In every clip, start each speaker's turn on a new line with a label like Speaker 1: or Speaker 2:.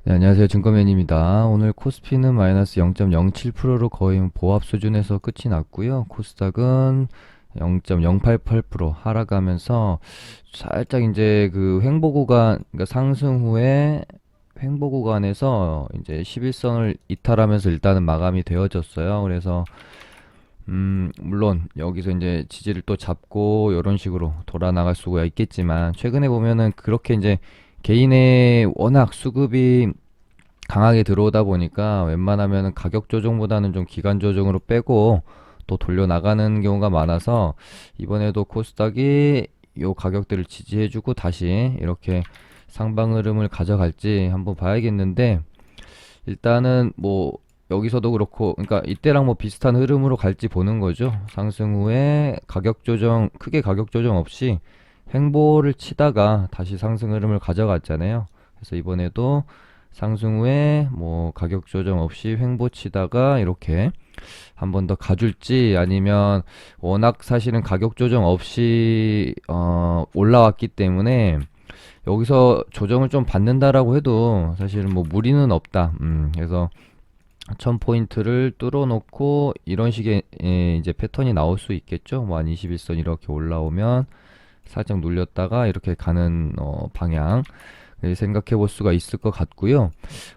Speaker 1: 네, 안녕하세요. 증권맨입니다. 오늘 코스피는 마이너스 0.07%로 거의 보합 수준에서 끝이 났고요. 코스닥은 0.088% 하락하면서 살짝 이제 그 횡보 구간, 그러니까 상승 후에 횡보 구간에서 이제 11선을 이탈하면서 일단은 마감이 되어졌어요. 그래서 물론 여기서 이제 지지를 또 잡고 이런 식으로 돌아 나갈 수가 있겠지만 최근에 보면은 그렇게 이제 개인의 워낙 수급이 강하게 들어오다 보니까 웬만하면 가격 조정보다는 좀 기간 조정으로 빼고 또 돌려나가는 경우가 많아서 이번에도 코스닥이 요 가격대를 지지해주고 다시 이렇게 상방 흐름을 가져갈지 한번 봐야겠는데 일단은 뭐 여기서도 그렇고 그러니까 이때랑 뭐 비슷한 흐름으로 갈지 보는 거죠. 상승 후에 가격 조정 크게 가격 조정 없이 횡보를 치다가 다시 상승 흐름을 가져갔잖아요. 그래서 이번에도 상승 후에 뭐 가격 조정 없이 횡보 치다가 이렇게 한 번 더 가줄지 아니면 워낙 사실은 가격 조정 없이 올라왔기 때문에 여기서 조정을 좀 받는다라고 해도 사실은 뭐 무리는 없다. 그래서 1000포인트를 뚫어놓고 이런 식의 이제 패턴이 나올 수 있겠죠. 뭐 한 21선 이렇게 올라오면 살짝 눌렸다가 이렇게 가는 방향 생각해 볼 수가 있을 것 같고요.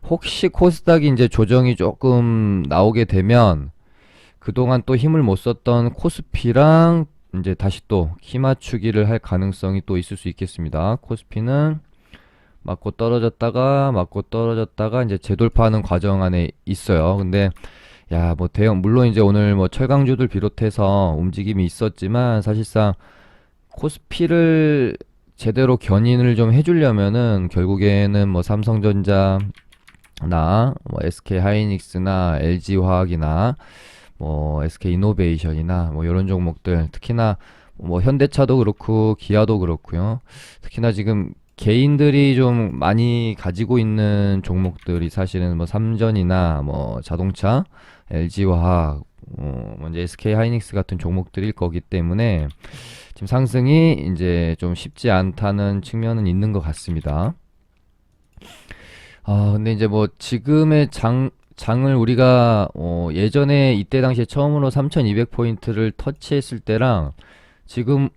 Speaker 1: 혹시 코스닥이 이제 조정이 조금 나오게 되면 그동안 또 힘을 못 썼던 코스피랑 이제 다시 또 키 맞추기를 할 가능성이 또 있을 수 있겠습니다. 코스피는 맞고 떨어졌다가 맞고 떨어졌다가 이제 재돌파하는 과정 안에 있어요. 근데 야, 뭐 대형 물론 이제 오늘 뭐 철강주들 비롯해서 움직임이 있었지만 사실상 코스피를 제대로 견인을 좀 해주려면은 결국에는 뭐 삼성전자나 뭐 SK 하이닉스나 LG 화학이나 뭐 SK 이노베이션이나 뭐 이런 종목들 특히나 뭐 현대차도 그렇고 기아도 그렇고요. 특히나 지금 개인들이 좀 많이 가지고 있는 종목들이 사실은 뭐 삼전이나 뭐 자동차, LG화학, 이제 SK 하이닉스 같은 종목들일 거기 때문에 지금 상승이 이제 좀 쉽지 않다는 측면은 있는 것 같습니다. 근데 이제 뭐 지금의 장을 우리가 예전에 이때 당시에 처음으로 3200포인트를 터치했을 때랑 지금은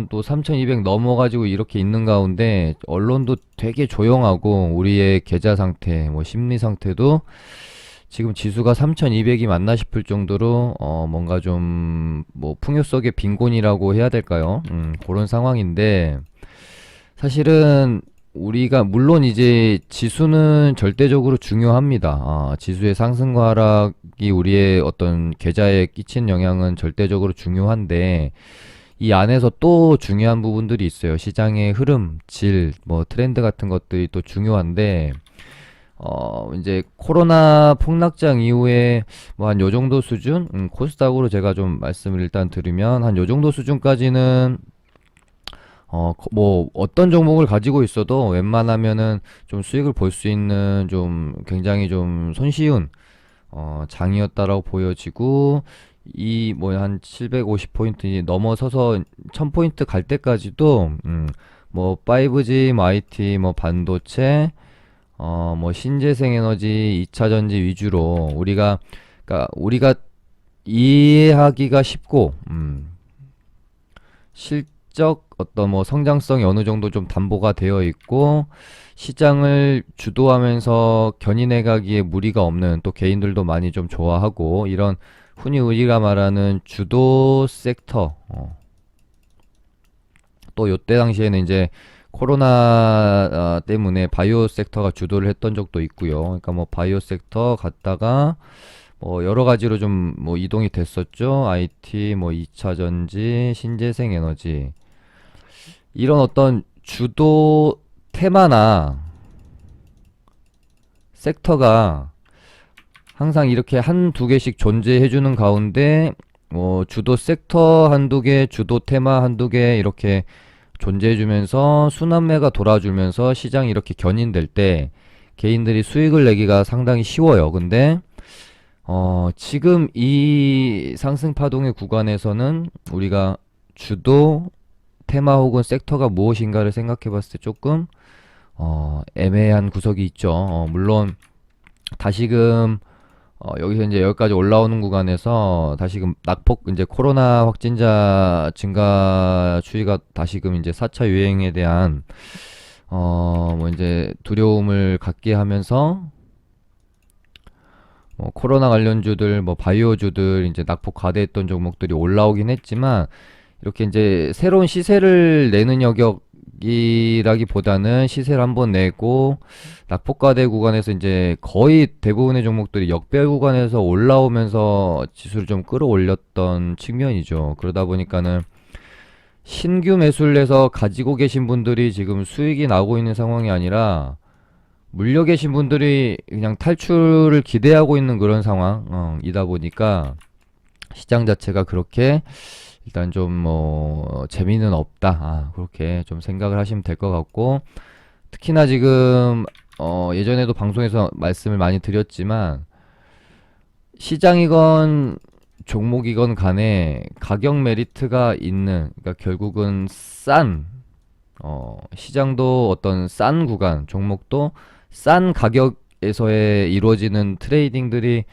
Speaker 1: 또 3200 넘어가지고 이렇게 있는 가운데 언론도 되게 조용하고 우리의 계좌 상태, 뭐 심리 상태도 지금 지수가 3200이 맞나 싶을 정도로 뭔가 좀 뭐 풍요 속의 빈곤이라고 해야 될까요? 그런 상황인데 사실은 우리가 물론 이제 지수는 절대적으로 중요합니다. 지수의 상승과 하락이 우리의 어떤 계좌에 끼친 영향은 절대적으로 중요한데 이 안에서 또 중요한 부분들이 있어요. 시장의 흐름, 질, 뭐 트렌드 같은 것들이 또 중요한데 이제 코로나 폭락장 이후에 뭐 한 요 정도 수준, 코스닥으로 제가 좀 말씀을 일단 드리면 한 요 정도 수준까지는 뭐 어떤 종목을 가지고 있어도 웬만하면은 좀 수익을 볼 수 있는 좀 굉장히 좀 손쉬운 장이었다라고 보여지고 이 뭐 한 750포인트 넘어서서 1000포인트 갈 때까지도 뭐 5G, 뭐 IT, 뭐 반도체 뭐 신재생 에너지, 2차 전지 위주로 우리가 이해하기가 쉽고 실적 어떤 뭐 성장성이 어느 정도 좀 담보가 되어 있고 시장을 주도하면서 견인해 가기에 무리가 없는 또 개인들도 많이 좀 좋아하고 이런 흔히 우리가 말하는 주도 섹터 또 요때 당시에는 이제 코로나 때문에 바이오 섹터가 주도를 했던 적도 있고요. 그러니까 뭐 바이오 섹터 갔다가 뭐 여러 가지로 좀 뭐 이동이 됐었죠. IT, 뭐 2차 전지, 신재생 에너지 이런 어떤 주도 테마나 섹터가 항상 이렇게 한 두 개씩 존재해주는 가운데 주도 섹터 한두 개, 주도 테마 한두 개 이렇게 존재해주면서 순환매가 돌아주면서 시장이 이렇게 견인될 때 개인들이 수익을 내기가 상당히 쉬워요. 근데 지금 이 상승 파동의 구간에서는 우리가 주도 테마 혹은 섹터가 무엇인가를 생각해 봤을 때 조금 애매한 구석이 있죠. 물론 다시금 여기서 이제 여기까지 올라오는 구간에서 다시금 낙폭 이제 코로나 확진자 증가 추이가 다시금 이제 4차 유행에 대한 뭐 이제 두려움을 갖게 하면서 뭐 코로나 관련주들 뭐 바이오주들 이제 낙폭 과대했던 종목들이 올라오긴 했지만 이렇게 이제 새로운 시세를 내는 영역이라기보다는 시세를 한번 내고 낙폭과대 구간에서 이제 거의 대부분의 종목들이 역배 구간에서 올라오면서 지수를 좀 끌어올렸던 측면이죠. 그러다 보니까는 신규 매수를 해서 가지고 계신 분들이 지금 수익이 나고 있는 상황이 아니라 물려 계신 분들이 그냥 탈출을 기대하고 있는 그런 상황이다 보니까 시장 자체가 그렇게 일단 좀 뭐 재미는 없다. 그렇게 좀 생각을 하시면 될 것 같고 특히나 지금 예전에도 방송에서 말씀을 많이 드렸지만 시장이건 종목이건 간에 가격 메리트가 있는 그러니까 결국은 싼 시장도 어떤 싼 구간 종목도 싼 가격에서의 이루어지는 트레이딩들이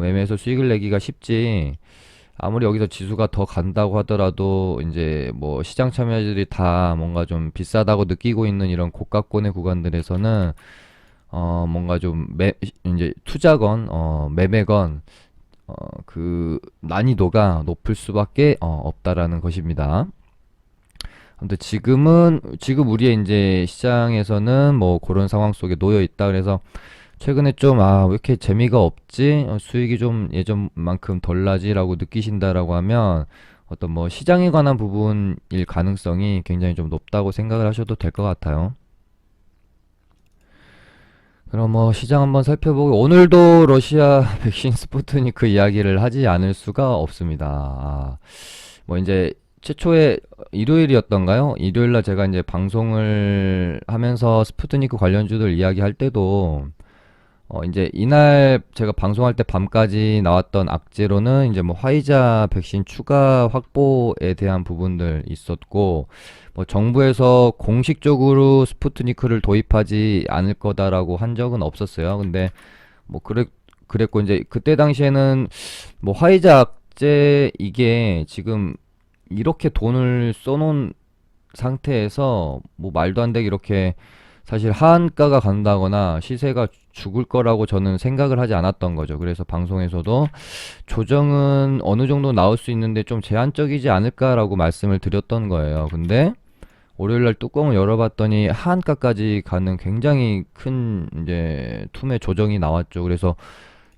Speaker 1: 매매해서 수익을 내기가 쉽지 아무리 여기서 지수가 더 간다고 하더라도 이제 뭐 시장 참여자들이 다 뭔가 좀 비싸다고 느끼고 있는 이런 고가권의 구간들에서는 뭔가 좀 이제 투자건 매매건 그 난이도가 높을 수밖에 없다라는 것입니다. 근데 지금 우리의 이제 시장에서는 뭐 그런 상황 속에 놓여 있다. 그래서 최근에 좀, 왜 이렇게 재미가 없지? 수익이 좀 예전만큼 덜 나지라고 느끼신다라고 하면 어떤 뭐 시장에 관한 부분일 가능성이 굉장히 좀 높다고 생각을 하셔도 될 것 같아요. 그럼 뭐 시장 한번 살펴보고 오늘도 러시아 백신 스푸트니크 이야기를 하지 않을 수가 없습니다. 뭐 이제 최초에 일요일이었던가요? 일요일날 제가 이제 방송을 하면서 스푸트니크 관련주들 이야기할 때도 이제 이날 제가 방송할 때 밤까지 나왔던 악재로는 이제 뭐 화이자 백신 추가 확보에 대한 부분들 있었고, 뭐 정부에서 공식적으로 스푸트니크를 도입하지 않을 거다라고 한 적은 없었어요. 근데 뭐 그랬고 이제 그때 당시에는 뭐 화이자 악재 이게 지금 이렇게 돈을 써놓은 상태에서 뭐 말도 안 되게 이렇게 사실 하한가가 간다거나 시세가 죽을 거라고 저는 생각을 하지 않았던 거죠. 그래서 방송에서도 조정은 어느 정도 나올 수 있는데 좀 제한적이지 않을까라고 말씀을 드렸던 거예요. 근데 월요일날 뚜껑을 열어봤더니 하한가까지 가는 굉장히 큰 이제 툼의 조정이 나왔죠. 그래서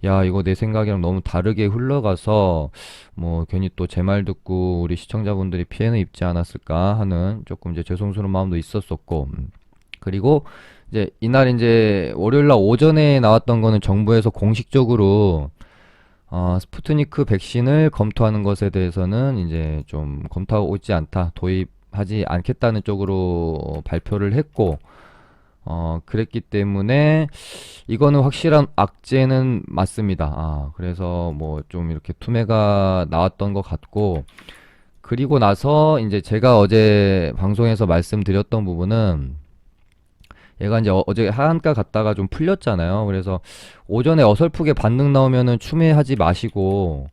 Speaker 1: 야, 이거 내 생각이랑 너무 다르게 흘러가서 뭐 괜히 또 제 말 듣고 우리 시청자분들이 피해는 입지 않았을까 하는 조금 이제 죄송스러운 마음도 있었었고 그리고 이제 이날 이제 월요일 날 오전에 나왔던 거는 정부에서 공식적으로 스푸트니크 백신을 검토하는 것에 대해서는 이제 좀 검토하고 있지 않다, 도입하지 않겠다는 쪽으로 발표를 했고, 그랬기 때문에 이거는 확실한 악재는 맞습니다. 그래서 뭐 좀 이렇게 투매가 나왔던 것 같고, 그리고 나서 이제 제가 어제 방송에서 말씀드렸던 부분은 얘가 이제 어제 하한가 갔다가 좀 풀렸잖아요. 그래서 오전에 어설프게 반등 나오면은 추매하지 마시고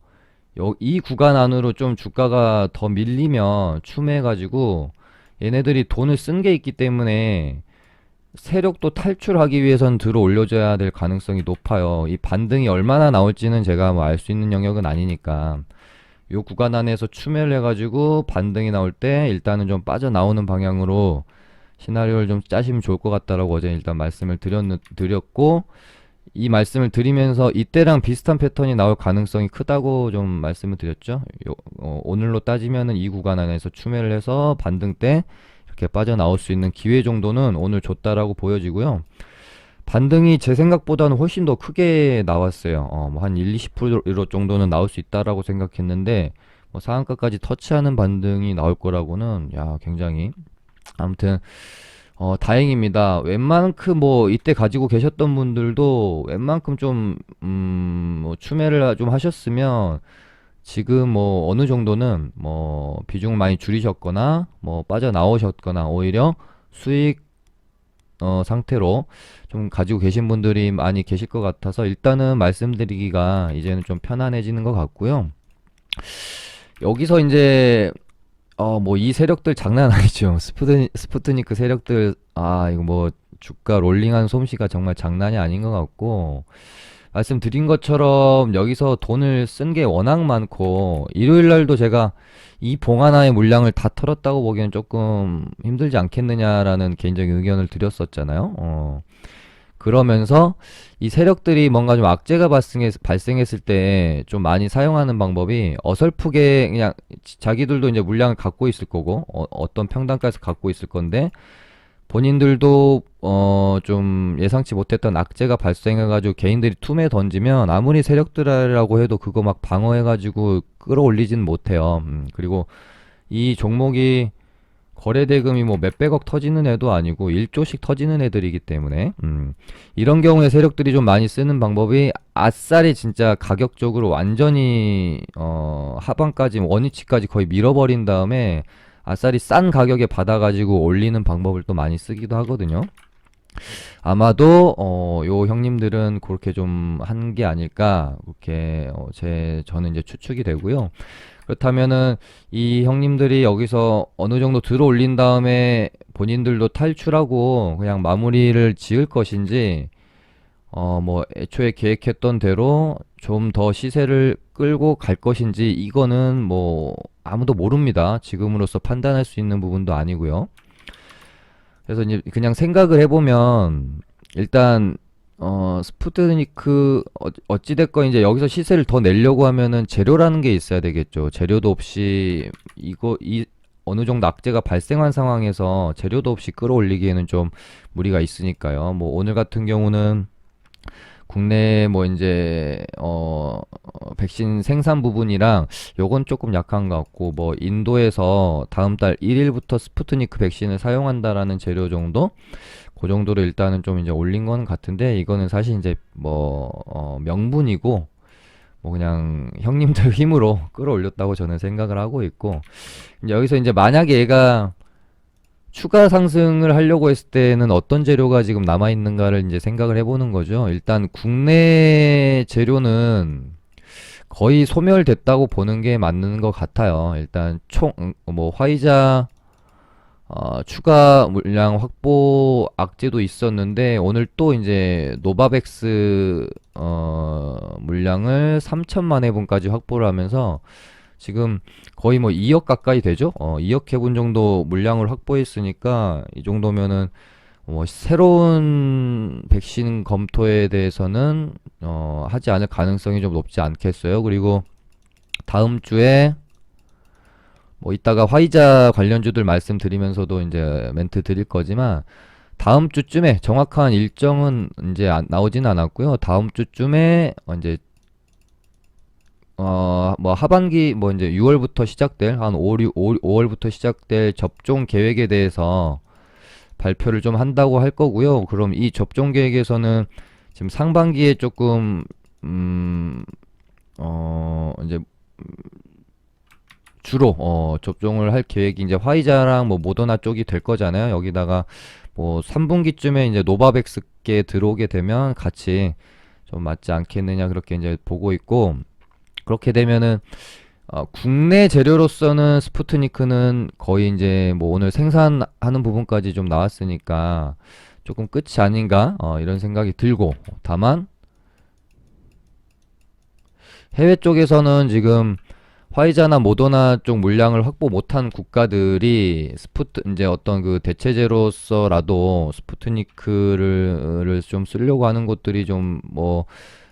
Speaker 1: 이 구간 안으로 좀 주가가 더 밀리면 추매해가지고 얘네들이 돈을 쓴 게 있기 때문에 세력도 탈출하기 위해선 들어 올려줘야 될 가능성이 높아요. 이 반등이 얼마나 나올지는 제가 뭐 알 수 있는 영역은 아니니까 요 구간 안에서 추매를 해가지고 반등이 나올 때 일단은 좀 빠져나오는 방향으로 시나리오를 좀 짜시면 좋을 것 같다라고 어제 일단 말씀을 드렸고, 이 말씀을 드리면서 이때랑 비슷한 패턴이 나올 가능성이 크다고 좀 말씀을 드렸죠. 오늘로 따지면은 이 구간 안에서 추매를 해서 반등 때 이렇게 빠져나올 수 있는 기회 정도는 오늘 줬다라고 보여지고요. 반등이 제 생각보다는 훨씬 더 크게 나왔어요. 뭐 한 1, 20% 정도는 나올 수 있다라고 생각했는데 뭐 상한가까지 터치하는 반등이 나올 거라고는 굉장히 아무튼 다행입니다. 웬만큼 뭐 이때 가지고 계셨던 분들도 웬만큼 좀 뭐 추매를 좀 하셨으면 지금 뭐 어느 정도는 뭐 비중을 많이 줄이셨거나 뭐 빠져나오셨거나 오히려 수익 상태로 좀 가지고 계신 분들이 많이 계실 것 같아서 일단은 말씀드리기가 이제는 좀 편안해지는 것 같고요. 여기서 이제 뭐 이 세력들 장난 아니죠. 스푸트니크 세력들, 이거 뭐 주가 롤링한 솜씨가 정말 장난이 아닌 것 같고, 말씀드린 것처럼 여기서 돈을 쓴 게 워낙 많고, 일요일 날도 제가 이 봉 하나의 물량을 다 털었다고 보기엔 조금 힘들지 않겠느냐라는 개인적인 의견을 드렸었잖아요. 그러면서 이 세력들이 뭔가 좀 악재가 발생했을 때 좀 많이 사용하는 방법이 어설프게 그냥 자기들도 이제 물량을 갖고 있을 거고 어떤 평단가에서 갖고 있을 건데 본인들도 좀 예상치 못했던 악재가 발생해가지고 개인들이 툼에 던지면 아무리 세력들이라고 해도 그거 막 방어해가지고 끌어올리진 못해요. 그리고 이 종목이 거래 대금이 뭐 몇백억 터지는 애도 아니고 1조씩 터지는 애들이기 때문에 이런 경우에 세력들이 좀 많이 쓰는 방법이 아싸리 진짜 가격적으로 완전히 하방까지 원위치까지 거의 밀어버린 다음에 아싸리 싼 가격에 받아가지고 올리는 방법을 또 많이 쓰기도 하거든요. 아마도 요 형님들은 그렇게 좀 한 게 아닐까 그렇게 저는 이제 추측이 되고요. 그렇다면은 이 형님들이 여기서 어느 정도 들어 올린 다음에 본인들도 탈출하고 그냥 마무리를 지을 것인지 뭐 애초에 계획했던 대로 좀 더 시세를 끌고 갈 것인지 이거는 뭐 아무도 모릅니다. 지금으로서 판단할 수 있는 부분도 아니고요. 그래서 이제 그냥 생각을 해보면 일단 스푸트니크 어찌됐건 이제 여기서 시세를 더 내려고 하면은 재료라는 게 있어야 되겠죠. 재료도 없이 이 어느 정도 악재가 발생한 상황에서 재료도 없이 끌어올리기에는 좀 무리가 있으니까요. 뭐 오늘 같은 경우는 국내 뭐 이제 백신 생산 부분이랑 요건 조금 약한 것 같고 뭐 인도에서 다음 달 1일부터 스푸트니크 백신을 사용한다라는 재료 정도 그 정도로 일단은 좀 이제 올린 건 같은데 이거는 사실 이제 뭐 명분이고 뭐 그냥 형님들 힘으로 끌어올렸다고 저는 생각을 하고 있고 이제 여기서 이제 만약에 얘가 추가 상승을 하려고 했을 때는 어떤 재료가 지금 남아 있는가를 이제 생각을 해보는 거죠. 일단 국내 재료는 거의 소멸됐다고 보는 게 맞는 것 같아요. 일단 뭐 화이자 추가 물량 확보 악재도 있었는데 오늘 또 이제 노바백스 물량을 3천만 회분까지 확보를 하면서 지금 거의 뭐 2억 가까이 되죠? 2억 회분 정도 물량을 확보했으니까 이 정도면은 뭐 새로운 백신 검토에 대해서는 하지 않을 가능성이 좀 높지 않겠어요. 그리고 다음 주에 뭐 이따가 화이자 관련주들 말씀드리면서도 이제 멘트 드릴 거지만 다음 주쯤에 정확한 일정은 이제 나오진 않았고요. 다음 주쯤에 이제 뭐 하반기 뭐 이제 6월부터 시작될 한 5월부터 시작될 접종 계획에 대해서 발표를 좀 한다고 할 거고요. 그럼 이 접종 계획에서는 지금 상반기에 조금 이제 주로 접종을 할 계획이 이제 화이자랑 뭐 모더나 쪽이 될 거잖아요. 여기다가 뭐 3분기쯤에 이제 노바백스께 들어오게 되면 같이 좀 맞지 않겠느냐 그렇게 이제 보고 있고 그렇게 되면은 국내 재료로서는 스푸트니크는 거의 이제 뭐 오늘 생산하는 부분까지 좀 나왔으니까 조금 끝이 아닌가 이런 생각이 들고 다만 해외 쪽에서는 지금 화이자나 모더나 쪽 물량을 확보 못한 국가들이 이제 어떤 그 대체제로서라도 스푸트니크를 좀 쓰려고 하는 곳들이 좀 뭐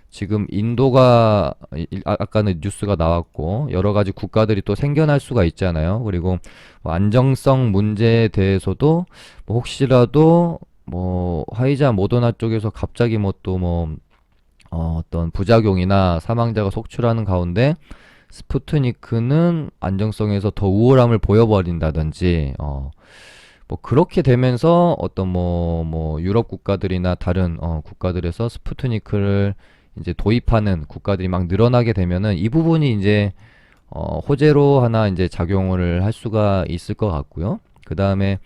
Speaker 1: 지금 인도가 아까는 뉴스가 나왔고 여러 가지 국가들이 또 생겨날 수가 있잖아요. 그리고 뭐 안정성 문제에 대해서도 뭐 혹시라도 뭐 화이자 모더나 쪽에서 갑자기 뭐 또 뭐 어떤 부작용이나 사망자가 속출하는 가운데 스푸트니크는 안정성에서 더 우월함을 보여버린다든지 뭐 그렇게 되면서 어떤 뭐 유럽 국가들이나 다른 국가들에서 스푸트니크를 이제 도입하는 국가들이 막 늘어나게 되면은 이 부분이 이제 호재로 하나 이제 작용을 할 수가 있을 것 같고요. 그 다음에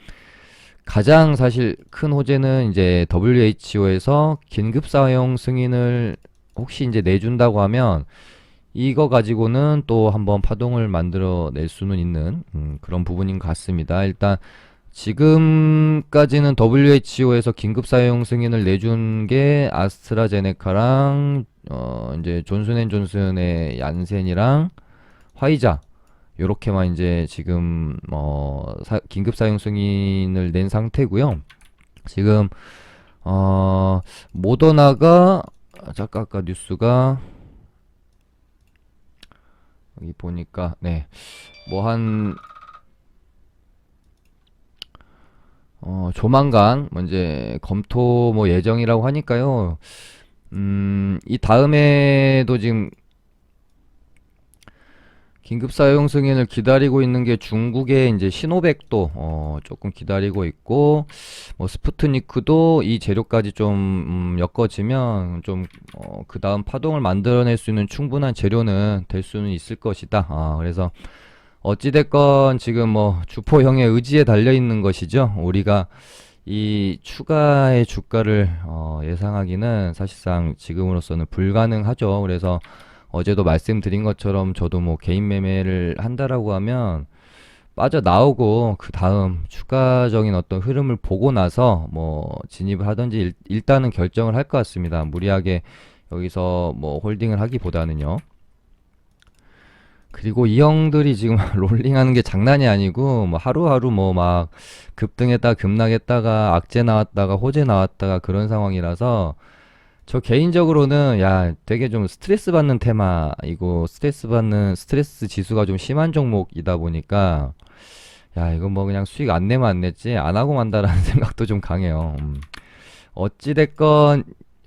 Speaker 1: 가장 사실 큰 호재는 이제 WHO에서 긴급 사용 승인을 혹시 이제 내준다고 하면 이거 가지고는 또 한번 파동을 만들어 낼 수는 있는 그런 부분인 것 같습니다. 일단 지금까지는 WHO에서 긴급 사용 승인을 내준 게 아스트라제네카랑 이제 존슨앤존슨의 얀센이랑 화이자 요렇게만 이제 지금 긴급 사용 승인을 낸 상태고요. 지금 모더나가 잠깐 아까 뉴스가 여기 보니까 네 뭐 한 조만간 뭐 이제 검토 뭐 예정이라고 하니까요. 이 다음에도 지금 긴급 사용 승인을 기다리고 있는 게 중국의 이제 시노백도 조금 기다리고 있고 뭐 스푸트니크도 이 재료까지 좀 엮어지면 좀 그 다음 파동을 만들어낼 수 있는 충분한 재료는 될 수는 있을 것이다. 그래서 어찌됐건 지금 뭐 주포형의 의지에 달려 있는 것이죠. 우리가 이 추가의 주가를 예상하기는 사실상 지금으로서는 불가능하죠. 그래서 어제도 말씀드린 것처럼 저도 뭐 개인 매매를 한다라고 하면 빠져나오고 그 다음 추가적인 어떤 흐름을 보고 나서 뭐 진입을 하든지 일단은 결정을 할 것 같습니다. 무리하게 여기서 뭐 홀딩을 하기보다는요. 그리고 이 형들이 지금 롤링하는 게 장난이 아니고 뭐 하루하루 뭐 막 급등했다가 급락했다가 악재 나왔다가 호재 나왔다가 그런 상황이라서 저 개인적으로는 야 되게 좀 스트레스 받는 테마이고 스트레스 지수가 좀 심한 종목이다 보니까 야 이거 뭐 그냥 수익 안 내면 안 냈지 안 하고 만다라는 생각도 좀 강해요. 어찌됐건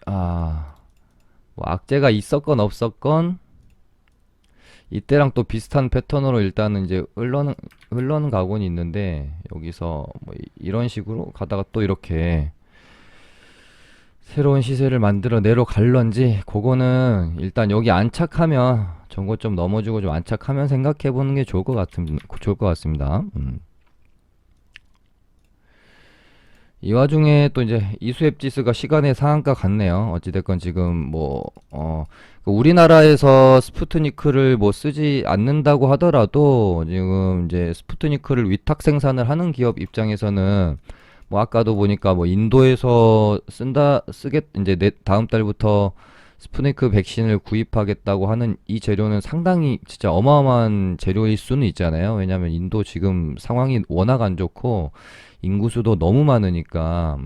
Speaker 1: 뭐 악재가 있었건 없었건 이때랑 또 비슷한 패턴으로 일단은 이제 흘러는 가고는 있는데 여기서 뭐 이런 식으로 가다가 또 이렇게 새로운 시세를 만들어 내려갈런지 그거는 일단 여기 안착하면 전고점 넘어주고 좀 안착하면 생각해 보는 게 좋을 것 같습니다. 이 와중에 또 이제 이수앱 지수가 시간의 상한가 같네요. 어찌됐건 지금 뭐 우리나라에서 스푸트니크를 뭐 쓰지 않는다고 하더라도 지금 이제 스푸트니크를 위탁 생산을 하는 기업 입장에서는 뭐 아까도 보니까 뭐 인도에서 이제 다음 달부터 스푸트니크 백신을 구입하겠다고 하는 이 재료는 상당히 진짜 어마어마한 재료일 수는 있잖아요. 왜냐면 인도 지금 상황이 워낙 안 좋고 인구수도 너무 많으니까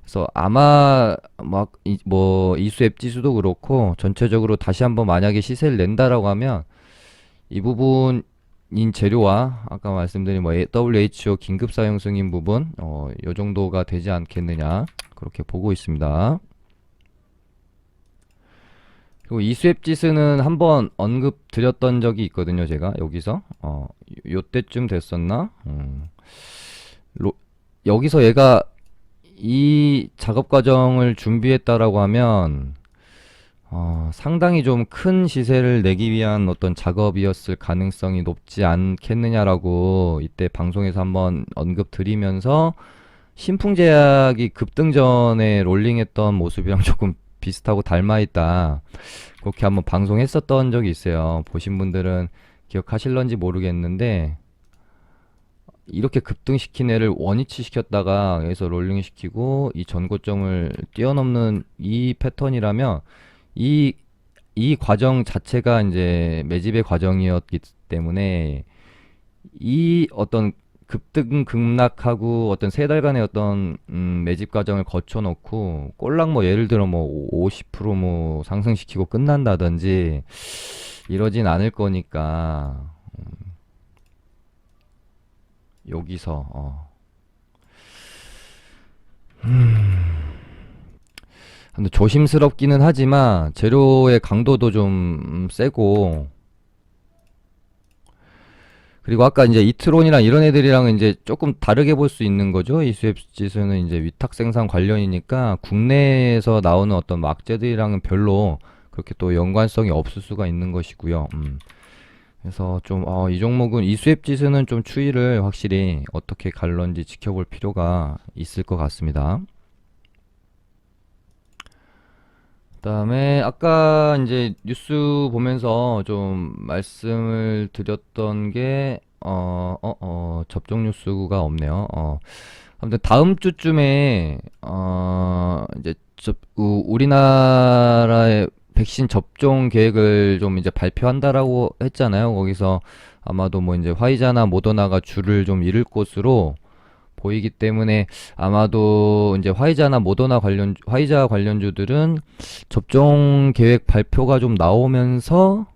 Speaker 1: 그래서 아마 막 뭐 이수앱 지수도 그렇고 전체적으로 다시 한번 만약에 시세를 낸다라고 하면 이 부분인 재료와 아까 말씀드린 뭐 WHO 긴급 사용 승인 부분 요 정도가 되지 않겠느냐 그렇게 보고 있습니다. 그리고 이수앱 지수는 한번 언급 드렸던 적이 있거든요. 제가 여기서 요때쯤 됐었나? 여기서 얘가 이 작업 과정을 준비했다라고 하면 상당히 좀 큰 시세를 내기 위한 어떤 작업이었을 가능성이 높지 않겠느냐라고 이때 방송에서 한번 언급 드리면서 신풍제약이 급등 전에 롤링했던 모습이랑 조금 비슷하고 닮아있다 그렇게 한번 방송했었던 적이 있어요. 보신 분들은 기억하실런지 모르겠는데 이렇게 급등시킨 애를 원위치 시켰다가 여기서 롤링 시키고 이 전고점을 뛰어넘는 이 패턴이라면 이 과정 자체가 이제 매집의 과정이었기 때문에 이 어떤 급등 급락하고 어떤 세 달간의 어떤 매집 과정을 거쳐 놓고 꼴랑 뭐 예를 들어 뭐 50%뭐 상승시키고 끝난다든지 이러진 않을 거니까 여기서 근데 조심스럽기는 하지만 재료의 강도도 좀 세고 그리고 아까 이제 이트론이랑 이런 애들이랑은 이제 조금 다르게 볼 수 있는 거죠. 이수앱 지수는 이제 위탁 생산 관련이니까 국내에서 나오는 어떤 막재들이랑은 별로 그렇게 또 연관성이 없을 수가 있는 것이고요. 그래서 좀, 이 종목은 이수앱 지수는 좀 추이를 확실히 어떻게 갈런지 지켜볼 필요가 있을 것 같습니다. 그다음에 아까 이제 뉴스 보면서 좀 말씀을 드렸던 게, 접종 뉴스가 없네요. 아무튼 다음 주쯤에, 이제 우리나라의 백신 접종 계획을 좀 이제 발표한다라고 했잖아요. 거기서 아마도 뭐 이제 화이자나 모더나가 줄을 좀 이룰 것으로 보이기 때문에 아마도 이제 화이자 관련주들은 접종 계획 발표가 좀 나오면서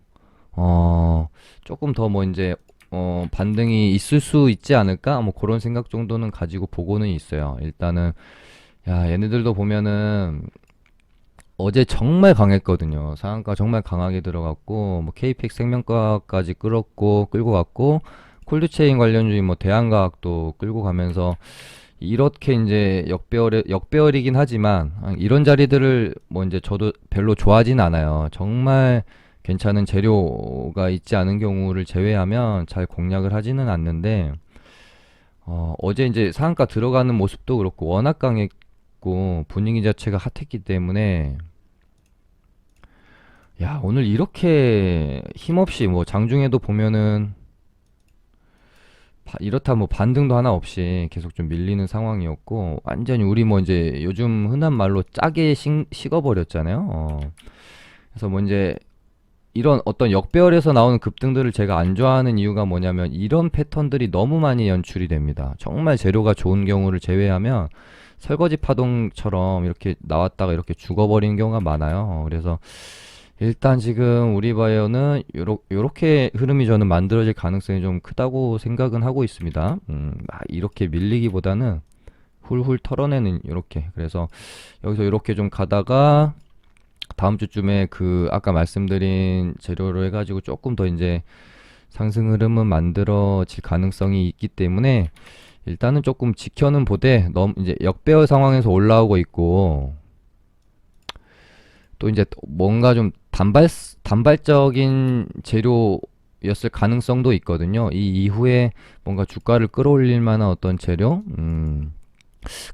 Speaker 1: 조금 더 뭐 이제 반등이 있을 수 있지 않을까? 뭐 그런 생각 정도는 가지고 보고는 있어요. 일단은 야, 얘네들도 보면은 어제 정말 강했거든요. 상한가 정말 강하게 들어갔고, 뭐 KPX 생명과까지 끌고 갔고, 콜드체인 관련주인 뭐 대한과학도 끌고 가면서 이렇게 이제 역배열이긴 하지만 이런 자리들을 뭐 이제 저도 별로 좋아하진 않아요. 정말 괜찮은 재료가 있지 않은 경우를 제외하면 잘 공략을 하지는 않는데, 어제 이제 상한가 들어가는 모습도 그렇고 워낙 강했고 분위기 자체가 핫했기 때문에 야, 오늘 이렇게 힘없이 뭐 장중에도 보면은 이렇다 뭐 반등도 하나 없이 계속 좀 밀리는 상황이었고 완전히 우리 뭐 이제 요즘 흔한 말로 짜게 식어버렸잖아요. 그래서 뭐 이제 이런 어떤 역배열에서 나오는 급등들을 제가 안 좋아하는 이유가 뭐냐면 이런 패턴들이 너무 많이 연출이 됩니다. 정말 재료가 좋은 경우를 제외하면 설거지 파동처럼 이렇게 나왔다가 이렇게 죽어버리는 경우가 많아요. 그래서 일단 지금 우리 바이오는 요렇게 흐름이 저는 만들어질 가능성이 좀 크다고 생각은 하고 있습니다. 이렇게 밀리기보다는 훌훌 털어내는 요렇게. 그래서 여기서 요렇게 좀 가다가 다음 주쯤에 그 아까 말씀드린 재료로 해가지고 조금 더 이제 상승 흐름은 만들어질 가능성이 있기 때문에 일단은 조금 지켜는 보되 너무 이제 역배열 상황에서 올라오고 있고 또 이제 뭔가 좀 단발적인 재료였을 가능성도 있거든요. 이 이후에 뭔가 주가를 끌어올릴 만한 어떤 재료,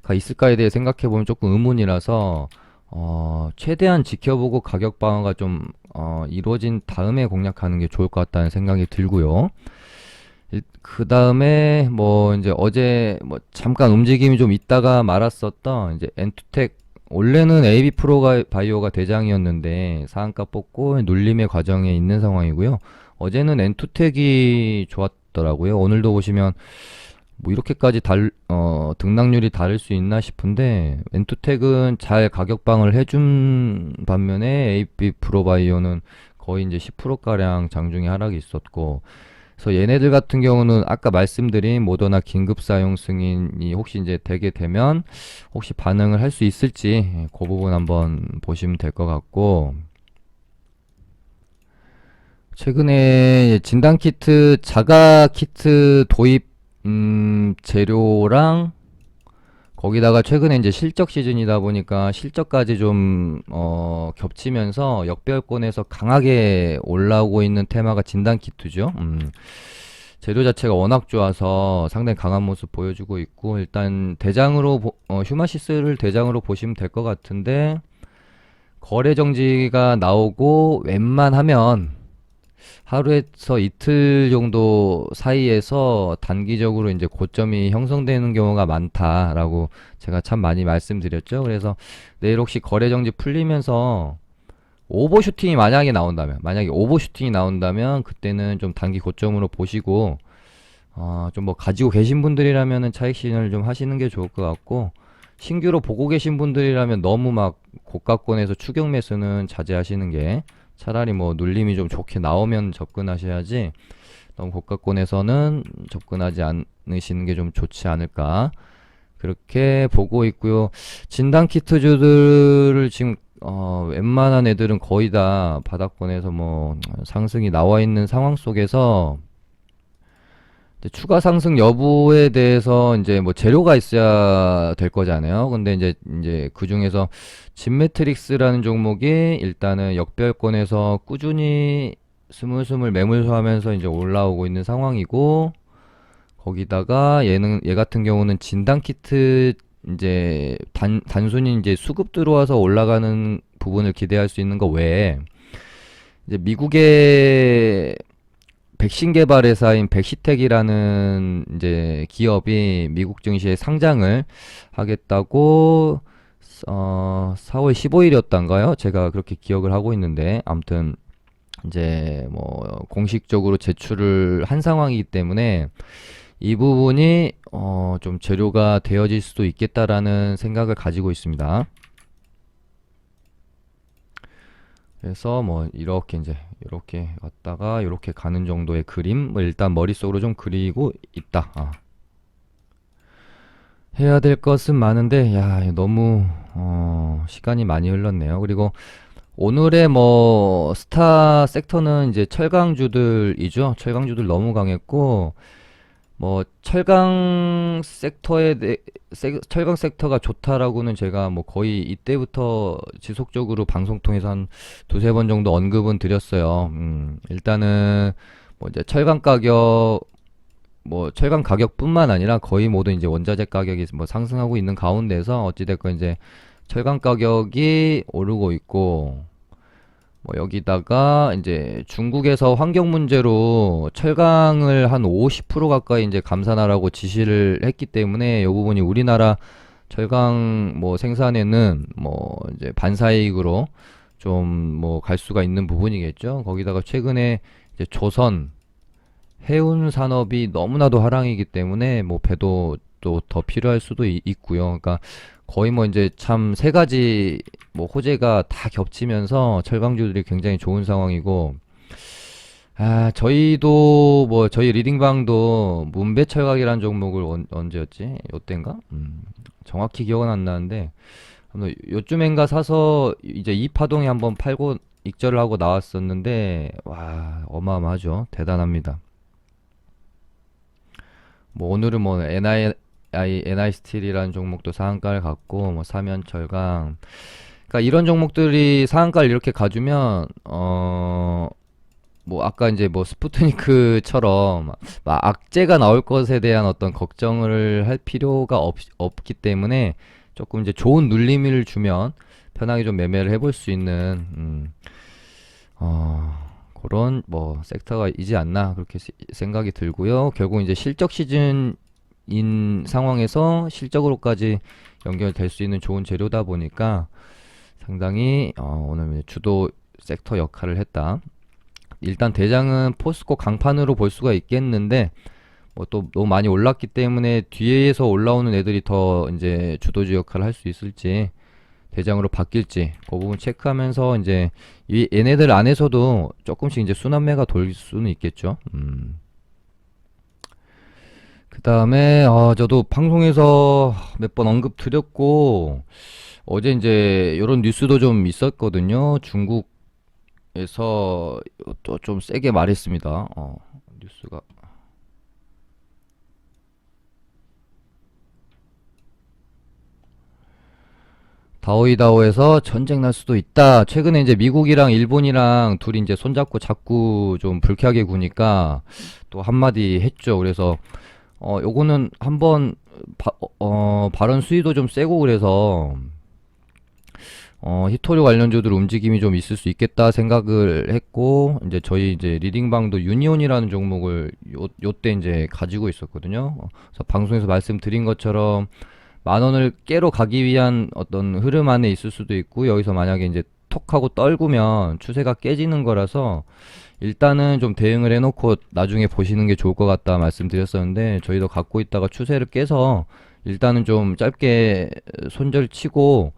Speaker 1: 가 있을까에 대해 생각해 보면 조금 의문이라서, 최대한 지켜보고 가격 방어가 좀, 이루어진 다음에 공략하는 게 좋을 것 같다는 생각이 들고요. 그 다음에 뭐 이제 어제 뭐 잠깐 움직임이 좀 있다가 말았었던 이제 엔투텍 원래는 AB 프로가 바이오가 대장이었는데 상한가 뽑고 눌림의 과정에 있는 상황이고요. 어제는 엔투텍이 좋았더라고요. 오늘도 보시면 뭐 이렇게까지 등락률이 다를 수 있나 싶은데 엔투텍은 잘 가격방을 해준 반면에 AB 프로바이오는 거의 이제 10%가량 장중에 하락이 있었고 그래서 얘네들 같은 경우는 아까 말씀드린 모더나 긴급 사용 승인이 혹시 이제 되게 되면 혹시 반응을 할 수 있을지 그 부분 한번 보시면 될 것 같고 최근에 진단 키트 자가 키트 도입 재료랑 거기다가 최근에 이제 실적 시즌이다 보니까 실적까지 좀 겹치면서 역배열권에서 강하게 올라오고 있는 테마가 진단 키트죠. 재료 자체가 워낙 좋아서 상당히 강한 모습 보여주고 있고 일단 휴마시스를 대장으로 보시면 될 것 같은데 거래 정지가 나오고 웬만하면 하루에서 이틀 정도 사이에서 단기적으로 이제 고점이 형성되는 경우가 많다라고 제가 참 많이 말씀드렸죠. 그래서 내일 혹시 거래 정지 풀리면서 만약에 오버슈팅이 나온다면 그때는 좀 단기 고점으로 보시고 좀 뭐 가지고 계신 분들이라면은 차익 실현을 좀 하시는 게 좋을 것 같고 신규로 보고 계신 분들이라면 너무 막 고가권에서 추격 매수는 자제하시는 게 차라리 뭐 눌림이 좀 좋게 나오면 접근하셔야지 너무 고가권에서는 접근하지 않으시는 게 좀 좋지 않을까 그렇게 보고 있고요. 진단 키트주들을 지금 웬만한 애들은 거의 다 바닥권에서 뭐 상승이 나와 있는 상황 속에서 이제 추가 상승 여부에 대해서 이제 뭐 재료가 있어야 될 거잖아요. 근데 이제 그 중에서 진매트릭스라는 종목이 일단은 역배열권에서 꾸준히 스물스물 매물서하면서 이제 올라오고 있는 상황이고, 거기다가 얘 같은 경우는 진단 키트 이제 단순히 이제 수급 들어와서 올라가는 부분을 기대할 수 있는 거 외에 이제 미국의 백신 개발 회사인 백시텍이라는 이제 기업이 미국 증시에 상장을 하겠다고 4월 15일이었던가요? 제가 그렇게 기억을 하고 있는데 아무튼 이제 뭐 공식적으로 제출을 한 상황이기 때문에 이 부분이 좀 재료가 되어질 수도 있겠다라는 생각을 가지고 있습니다. 그래서 뭐 이렇게 이제 이렇게 왔다가 이렇게 가는 정도의 그림을 일단 머릿속으로 좀 그리고 있다. 해야 될 것은 많은데 야 너무 시간이 많이 흘렀네요. 그리고 오늘의 뭐 스타 섹터는 이제 철강주들이죠. 철강주들 너무 강했고 뭐 철강 섹터가 좋다라고는 제가 뭐 거의 이때부터 지속적으로 방송 통해서 한 두세 번 정도 언급은 드렸어요. 일단은 뭐 이제 철강 가격뿐만 아니라 거의 모든 이제 원자재 가격이 뭐 상승하고 있는 가운데서 어찌됐건 이제 철강 가격이 오르고 있고 뭐 여기다가 이제 중국에서 환경 문제로 철강을 한 50% 가까이 이제 감산하라고 지시를 했기 때문에 이 부분이 우리나라 철강 뭐 생산에는 뭐 이제 반사이익으로 좀 뭐 갈 수가 있는 부분이겠죠. 거기다가 최근에 이제 조선 해운 산업이 너무나도 하락이기 때문에 뭐 배도 또 더 필요할 수도 있고요. 그러니까 거의 뭐 이제 참 세 가지 뭐 호재가 다 겹치면서 철강주들이 굉장히 좋은 상황이고 저희도 뭐 저희 리딩방도 문배철강이라는 종목을 언제였지? 요땐가? 정확히 기억은 안 나는데 아무튼 요쯤엔가 사서 이제 이 파동에 한번 팔고 익절을 하고 나왔었는데 와 어마어마하죠. 대단합니다. 뭐 오늘은 뭐 NI 스틸이라는 종목도 상한가를 갔고 뭐 사면철강 그러니까 이런 종목들이 상한가를 이렇게 가주면 뭐 아까 이제 뭐 스푸트니크처럼 막 악재가 나올 것에 대한 어떤 걱정을 할 필요가 없기 때문에 조금 이제 좋은 눌림을 주면 편하게 좀 매매를 해볼 수 있는 그런 뭐 섹터가이지 않나 그렇게 생각이 들고요. 결국 이제 실적 시즌인 상황에서 실적으로까지 연결될 수 있는 좋은 재료다 보니까 상당히 오늘 주도 섹터 역할을 했다. 일단 대장은 포스코 강판으로 볼 수가 있겠는데 뭐 또 너무 많이 올랐기 때문에 뒤에서 올라오는 애들이 더 이제 주도주 역할을 할 수 있을지 대장으로 바뀔지 그 부분 체크하면서 이제 얘네들 안에서도 조금씩 이제 순환매가 돌 수는 있겠죠. 그 다음에 저도 방송에서 몇 번 언급 드렸고 어제 이제 이런 뉴스도 좀 있었거든요. 중국에서 또 좀 세게 말했습니다. 뉴스가 다오이다오에서 전쟁 날 수도 있다. 최근에 이제 미국이랑 일본이랑 둘이 이제 손잡고 자꾸 좀 불쾌하게 구니까 또 한마디 했죠. 그래서 요거는 한번 발언 수위도 좀 세고 그래서 히토리 관련주들 움직임이 좀 있을 수 있겠다 생각을 했고 이제 이제 리딩방도 유니온이라는 종목을 요때 이제 가지고 있었거든요. 그래서 방송에서 말씀드린 것처럼 만 원을 깨러 가기 위한 어떤 흐름 안에 있을 수도 있고 여기서 만약에 이제 톡 하고 떨구면 추세가 깨지는 거라서 일단은 좀 대응을 해놓고 나중에 보시는 게 좋을 것 같다 말씀드렸었는데 저희도 갖고 있다가 추세를 깨서 일단은 좀 짧게 손절 치고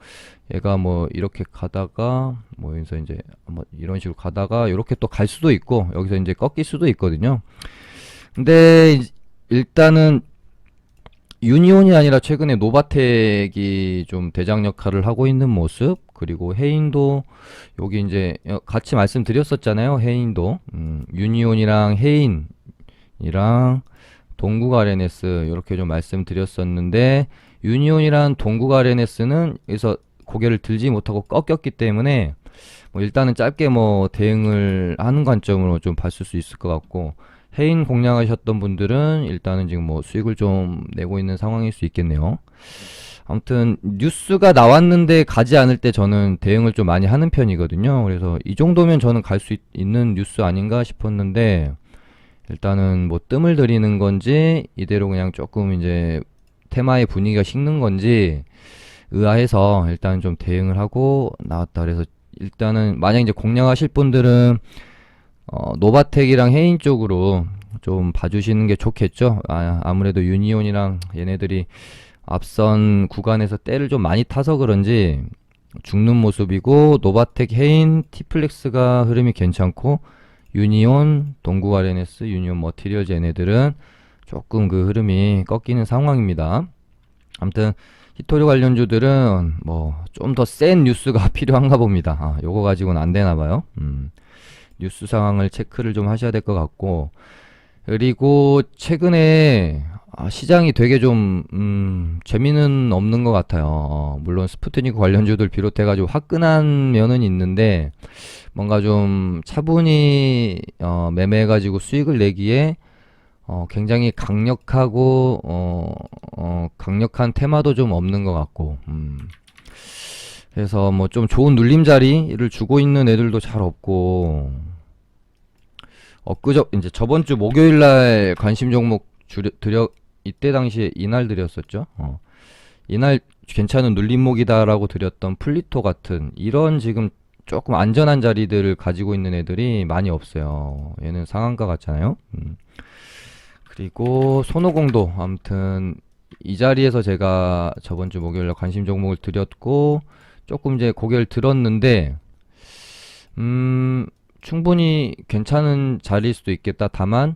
Speaker 1: 얘가 뭐 이렇게 가다가 뭐 여기서 이제 뭐 이런 식으로 가다가 이렇게 또 갈 수도 있고 여기서 이제 꺾일 수도 있거든요. 근데 일단은 유니온이 아니라 최근에 노바텍이 좀 대장 역할을 하고 있는 모습 그리고 해인도 여기 이제 같이 말씀드렸었잖아요. 해인도 유니온이랑 해인이랑 동국 RNS 이렇게 좀 말씀드렸었는데 유니온이랑 동국 RNS는 여기서 고개를 들지 못하고 꺾였기 때문에 뭐 일단은 짧게 뭐 대응을 하는 관점으로 좀 봤을 수 있을 것 같고, 해인 공략하셨던 분들은 일단은 지금 뭐 수익을 좀 내고 있는 상황일 수 있겠네요. 아무튼 뉴스가 나왔는데 가지 않을 때 저는 대응을 좀 많이 하는 편이거든요. 그래서 이 정도면 저는 갈 수 있는 뉴스 아닌가 싶었는데, 일단은 뭐 뜸을 들이는 건지 이대로 그냥 조금 이제 테마의 분위기가 식는 건지 의아해서 일단 좀 대응을 하고 나왔다. 그래서 일단은 만약 이제 공략하실 분들은 노바텍이랑 해인 쪽으로 좀 봐주시는 게 좋겠죠. 아무래도 유니온이랑 얘네들이 앞선 구간에서 때를 좀 많이 타서 그런지 죽는 모습이고, 노바텍, 해인, 티플렉스가 흐름이 괜찮고, 유니온, 동국 RNS, 유니온 머티리얼즈 얘네들은 조금 그 흐름이 꺾이는 상황입니다. 아무튼 히토리 관련주들은 뭐 좀 더 센 뉴스가 필요한가 봅니다. 요거 가지고는 안 되나 봐요. 뉴스 상황을 체크를 좀 하셔야 될 것 같고, 그리고 최근에 시장이 되게 좀 재미는 없는 것 같아요. 물론 스푸트니크 관련주들 비롯해가지고 화끈한 면은 있는데, 뭔가 좀 차분히 매매해가지고 수익을 내기에 굉장히 강력하고 강력한 테마도 좀 없는 것 같고, 그래서 뭐 좀 좋은 눌림자리를 주고 있는 애들도 잘 없고, 이제 저번 주 목요일 날 관심 종목 이때 당시에 이날 드렸었죠. 이날 괜찮은 눌림목이다라고 드렸던 플리토 같은 이런 지금 조금 안전한 자리들을 가지고 있는 애들이 많이 없어요. 얘는 상한가 같잖아요. 그리고 손오공도 아무튼 이 자리에서 제가 저번 주 목요일날 관심 종목을 드렸고, 조금 이제 고개를 들었는데 충분히 괜찮은 자리일 수도 있겠다. 다만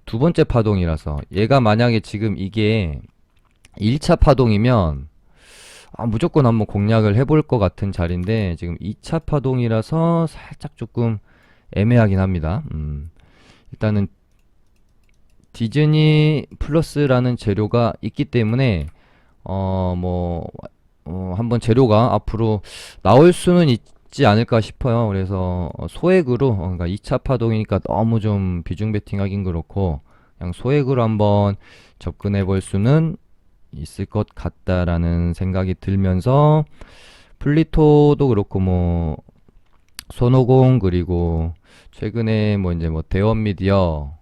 Speaker 1: 두 번째 파동이라서, 얘가 만약에 지금 이게 1차 파동이면 무조건 한번 공략을 해볼 것 같은 자리인데, 지금 2차 파동이라서 살짝 조금 애매하긴 합니다. 일단은 디즈니 플러스라는 재료가 있기 때문에 한번 재료가 앞으로 나올 수는 있지 않을까 싶어요. 그래서 소액으로, 그러니까 2차 파동이니까 너무 좀 비중 베팅하긴 그렇고, 그냥 소액으로 한번 접근해 볼 수는 있을 것 같다라는 생각이 들면서, 플리토도 그렇고 뭐 손오공, 그리고 최근에 뭐 이제 뭐 대원 미디어,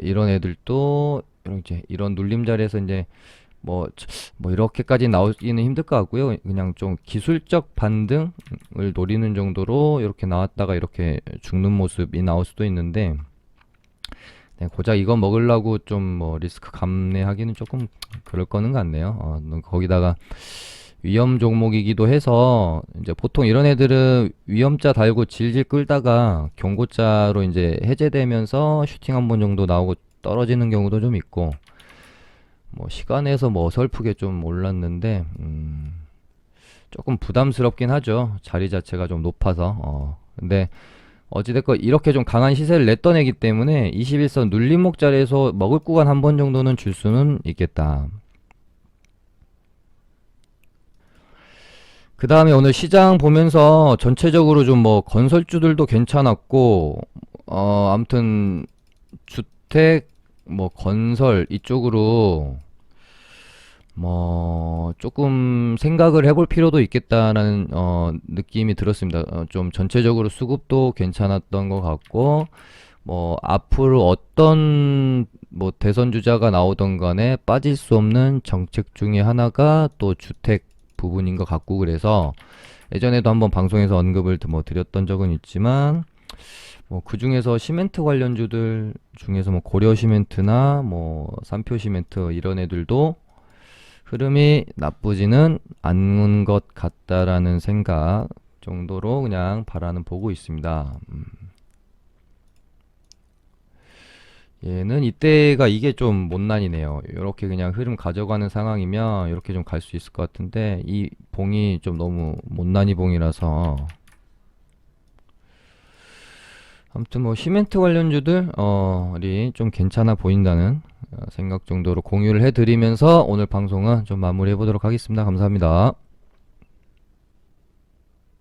Speaker 1: 이런 애들도 이런 눌림 자리에서 이제 뭐 이렇게까지 나오기는 힘들 것 같고요. 그냥 좀 기술적 반등을 노리는 정도로 이렇게 나왔다가 이렇게 죽는 모습이 나올 수도 있는데, 고작 이거 먹으려고 좀 뭐 리스크 감내하기는 조금 그럴 거는 같네요. 거기다가 위험 종목이기도 해서, 이제 보통 이런 애들은 위험자 달고 질질 끌다가 경고자로 이제 해제되면서 슈팅 한 번 정도 나오고 떨어지는 경우도 좀 있고, 뭐 시간에서 뭐 어설프게 좀 올랐는데 조금 부담스럽긴 하죠. 자리 자체가 좀 높아서. 근데 어찌됐건 이렇게 좀 강한 시세를 냈던 애기 때문에 21선 눌림목 자리에서 먹을 구간 한 번 정도는 줄 수는 있겠다. 그 다음에 오늘 시장 보면서 전체적으로 좀 뭐 건설주들도 괜찮았고, 아무튼 주택, 뭐 건설 이쪽으로 뭐 조금 생각을 해볼 필요도 있겠다라는 느낌이 들었습니다. 좀 전체적으로 수급도 괜찮았던 것 같고, 뭐 앞으로 어떤 뭐 대선 주자가 나오던 간에 빠질 수 없는 정책 중에 하나가 또 주택 부분인 것 같고, 그래서 예전에도 한번 방송에서 언급을 뭐 드렸던 적은 있지만, 뭐 그 중에서 시멘트 관련주들 중에서 뭐 고려 시멘트나 뭐 삼표 시멘트 이런 애들도 흐름이 나쁘지는 않은 것 같다라는 생각 정도로 그냥 바라는 보고 있습니다. 얘는 이때가 이게 좀 못난이네요. 이렇게 그냥 흐름 가져가는 상황이면 이렇게 좀 갈 수 있을 것 같은데, 이 봉이 좀 너무 못난이 봉이라서. 아무튼 뭐 시멘트 관련주들이 좀 괜찮아 보인다는 생각 정도로 공유를 해드리면서 오늘 방송은 좀 마무리해 보도록 하겠습니다. 감사합니다.